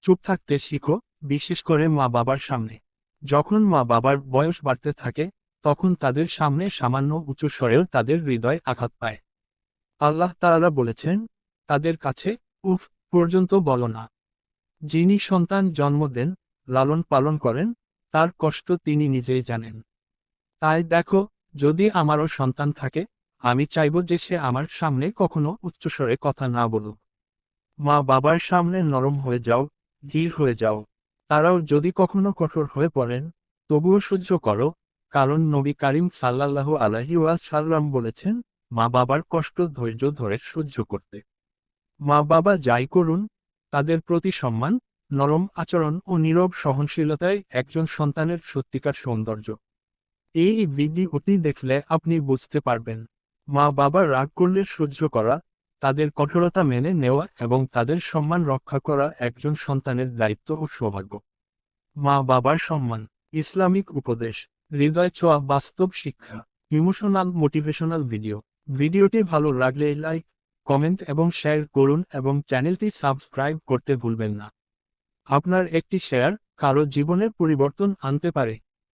চুপ থাকতে শিখো, বিশেষ করে মা বাবার সামনে। যখন মা বাবার বয়স বাড়তে থাকে, তখন তাদের সামনে সামান্য উঁচু স্বরেও তাদের হৃদয় আঘাত পায়। আল্লাহ তাআলা বলেছেন, তাদের কাছে উফ পর্যন্ত বলো না। যিনি সন্তান জন্ম দেন, লালন পালন করেন, তার কষ্ট তিনি নিজেই জানেন। তাই দেখো, যদি আমারও সন্তান থাকে, আমি চাইব যে সে আমার সামনে কখনো উচ্চস্বরে কথা না বলুক। মা বাবার সামনে নরম হয়ে যাও, ধীর হয়ে যাও। তারাও যদি কখনো কঠোর হয়ে পড়েন, তবুও সহ্য করো, কারণ নবী কারীম সাল্লাল্লাহু আলাইহি ওয়াসাল্লাম বলেছেন, মা বাবার কষ্ট ধৈর্য ধরে সহ্য করতে। মা বাবা যাই করুন, তাদের প্রতি সম্মান, নরম আচরণ ও নীরব সহনশীলতাই একজন সন্তানের সত্যিকার সৌন্দর্য। এই ভিডিওটি দেখলে আপনি বুঝতে পারবেন, মা বাবা রাগ করলে সহ্য করা, তাদের কঠোরতা মেনে নেওয়া এবং তাদের সম্মান রক্ষা করা একজন সন্তানের দায়িত্ব ও সৌভাগ্য। মা বাবার সম্মান, ইসলামিক উপদেশ, হৃদয় ছোঁয়া বাস্তব শিক্ষা, ইমোশনাল মোটিভেশনাল ভিডিও। ভিডিওটি ভালো লাগলে লাইক, কমেন্ট এবং শেয়ার করুন এবং চ্যানেলটি সাবস্ক্রাইব করতে ভুলবেন না। আপনার একটি শেয়ার কারো জীবনে পরিবর্তন আনতে পারে।